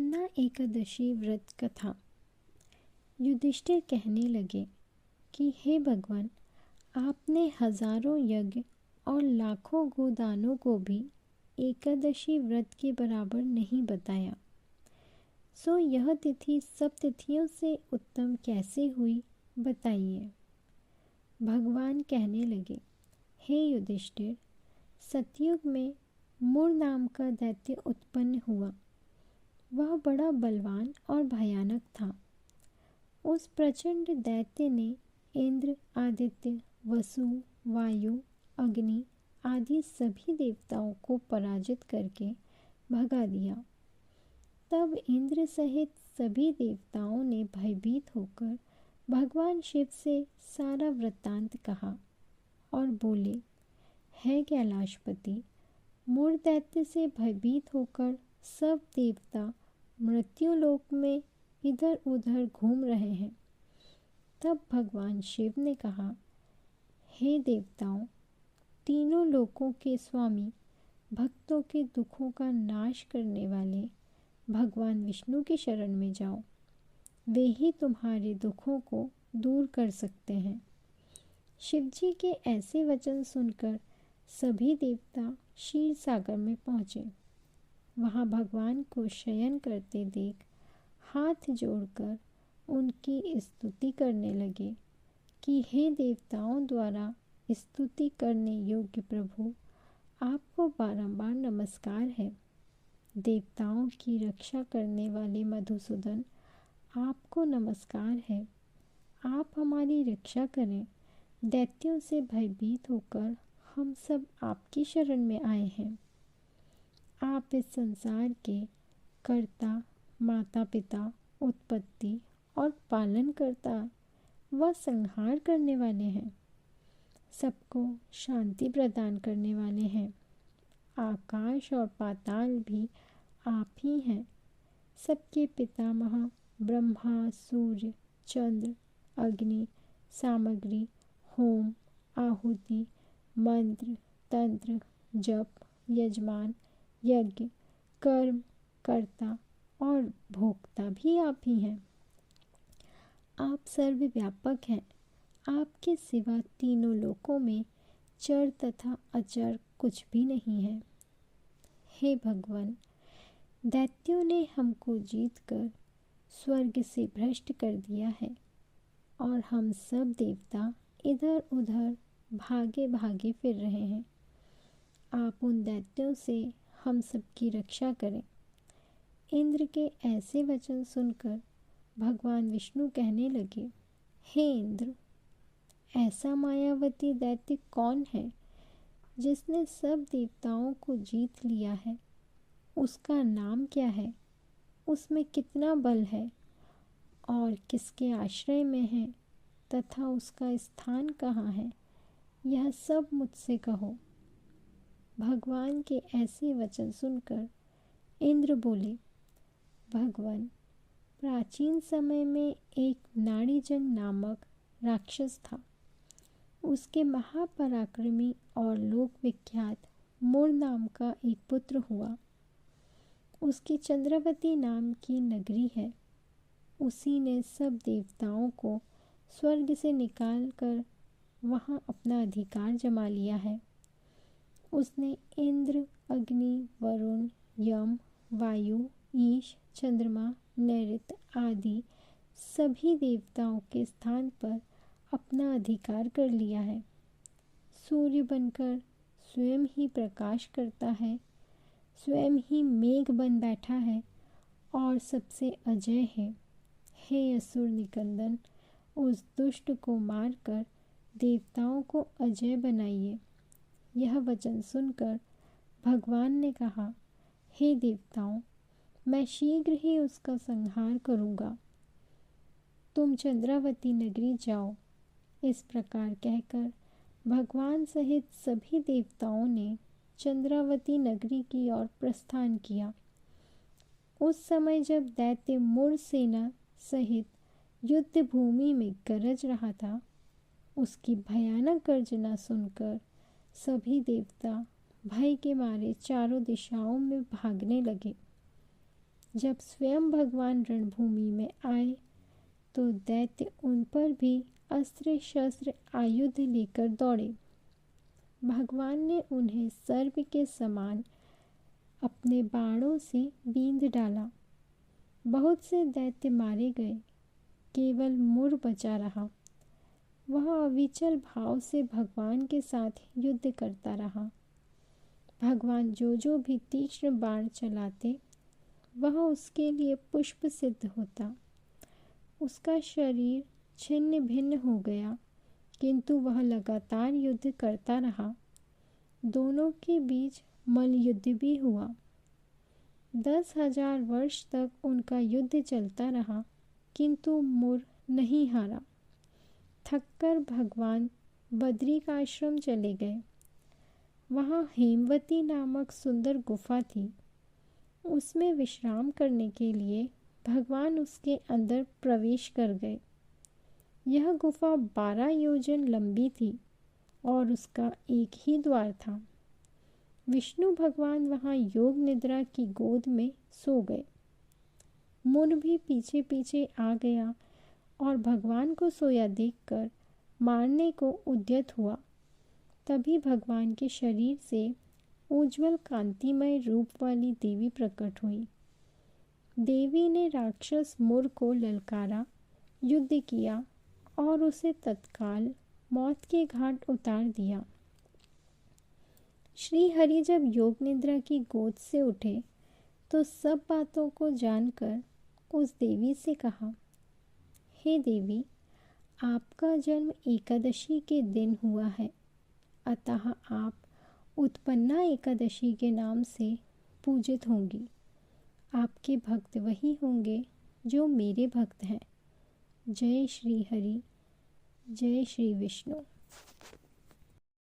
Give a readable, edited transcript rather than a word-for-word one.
खन्ना एकादशी व्रत कथा। युधिष्ठिर कहने लगे कि हे भगवान, आपने हजारों यज्ञ और लाखों गोदानों को भी एकादशी व्रत के बराबर नहीं बताया, सो यह तिथि सब तिथियों से उत्तम कैसे हुई, बताइए। भगवान कहने लगे, हे युधिष्ठिर, सतयुग में मूर नाम का दैत्य उत्पन्न हुआ। वह बड़ा बलवान और भयानक था। उस प्रचंड दैत्य ने इंद्र, आदित्य, वसु, वायु, अग्नि आदि सभी देवताओं को पराजित करके भगा दिया। तब इंद्र सहित सभी देवताओं ने भयभीत होकर भगवान शिव से सारा वृत्तांत कहा और बोले, हे कैलाशपति, मूर दैत्य से भयभीत होकर सब देवता मृत्युलोक में इधर उधर घूम रहे हैं। तब भगवान शिव ने कहा, हे देवताओं, तीनों लोकों के स्वामी, भक्तों के दुखों का नाश करने वाले भगवान विष्णु की शरण में जाओ। वे ही तुम्हारे दुखों को दूर कर सकते हैं। शिवजी के ऐसे वचन सुनकर सभी देवता क्षीर सागर में पहुँचे। वहाँ भगवान को शयन करते देख हाथ जोड़कर उनकी स्तुति करने लगे कि हे देवताओं द्वारा स्तुति करने योग्य प्रभु, आपको बारंबार नमस्कार है। देवताओं की रक्षा करने वाले मधुसूदन, आपको नमस्कार है। आप हमारी रक्षा करें। दैत्यों से भयभीत होकर हम सब आपकी शरण में आए हैं। आप इस संसार के कर्ता, माता पिता, उत्पत्ति और पालन करता व संहार करने वाले हैं। सबको शांति प्रदान करने वाले हैं। आकाश और पाताल भी आप ही हैं। सबके पितामह ब्रह्मा, सूर्य, चंद्र, अग्नि, सामग्री, होम, आहुति, मंत्र, तंत्र, जप, यजमान, यज्ञ, कर्म, कर्ता और भोक्ता भी आप ही हैं। आप सर्वव्यापक हैं। आपके सिवा तीनों लोकों में चर तथा अचर कुछ भी नहीं है। हे भगवान, दैत्यों ने हमको जीतकर स्वर्ग से भ्रष्ट कर दिया है और हम सब देवता इधर उधर भागे भागे फिर रहे हैं। आप उन दैत्यों से हम सबकी रक्षा करें। इंद्र के ऐसे वचन सुनकर भगवान विष्णु कहने लगे, हे इंद्र, ऐसा मायावती दैत्य कौन है जिसने सब देवताओं को जीत लिया है? उसका नाम क्या है? उसमें कितना बल है और किसके आश्रय में है तथा उसका स्थान कहाँ है? यह सब मुझसे कहो। भगवान के ऐसे वचन सुनकर इंद्र बोले, भगवान, प्राचीन समय में एक नाड़ीजंग नामक राक्षस था। उसके महापराक्रमी और लोक विख्यात मूर नाम का एक पुत्र हुआ। उसकी चंद्रावती नाम की नगरी है। उसी ने सब देवताओं को स्वर्ग से निकालकर वहाँ अपना अधिकार जमा लिया है। उसने इंद्र, अग्नि, वरुण, यम, वायु, ईश, चंद्रमा, नैऋत आदि सभी देवताओं के स्थान पर अपना अधिकार कर लिया है। सूर्य बनकर स्वयं ही प्रकाश करता है, स्वयं ही मेघ बन बैठा है और सबसे अजय है। हे असुर निकंदन, उस दुष्ट को मारकर देवताओं को अजय बनाइए। यह वचन सुनकर भगवान ने कहा, हे देवताओं, मैं शीघ्र ही उसका संहार करूँगा। तुम चंद्रावती नगरी जाओ। इस प्रकार कहकर भगवान सहित सभी देवताओं ने चंद्रावती नगरी की ओर प्रस्थान किया। उस समय जब दैत्य मूर सेना सहित युद्ध भूमि में गरज रहा था, उसकी भयानक गर्जना सुनकर सभी देवता भय के मारे चारों दिशाओं में भागने लगे। जब स्वयं भगवान रणभूमि में आए तो दैत्य उन पर भी अस्त्र शस्त्र आयुध लेकर दौड़े। भगवान ने उन्हें सर्प के समान अपने बाणों से बींध डाला। बहुत से दैत्य मारे गए, केवल मुर बचा रहा। वह अविचल भाव से भगवान के साथ युद्ध करता रहा। भगवान जो भी तीक्ष्ण बाण चलाते वह उसके लिए पुष्प सिद्ध होता। उसका शरीर छिन्न भिन्न हो गया, किंतु वह लगातार युद्ध करता रहा। दोनों के बीच मल्लयुद्ध भी हुआ। 10,000 वर्ष तक उनका युद्ध चलता रहा, किंतु मुर नहीं हारा। थककर भगवान बद्रिकाश्रम चले गए। वहाँ हेमवती नामक सुंदर गुफा थी। उसमें विश्राम करने के लिए भगवान उसके अंदर प्रवेश कर गए। यह गुफा 12 योजन लंबी थी और उसका एक ही द्वार था। विष्णु भगवान वहाँ योग निद्रा की गोद में सो गए। मुर भी पीछे पीछे आ गया और भगवान को सोया देखकर मारने को उद्यत हुआ। तभी भगवान के शरीर से उज्ज्वल कांतिमय रूप वाली देवी प्रकट हुई। देवी ने राक्षस मुर को ललकारा, युद्ध किया और उसे तत्काल मौत के घाट उतार दिया। श्री हरि जब योग निद्रा की गोद से उठे तो सब बातों को जानकर उस देवी से कहा, हे देवी, आपका जन्म एकादशी के दिन हुआ है, अतः आप उत्पन्ना एकादशी के नाम से पूजित होंगी। आपके भक्त वही होंगे जो मेरे भक्त हैं। जय श्री हरि, जय श्री विष्णु।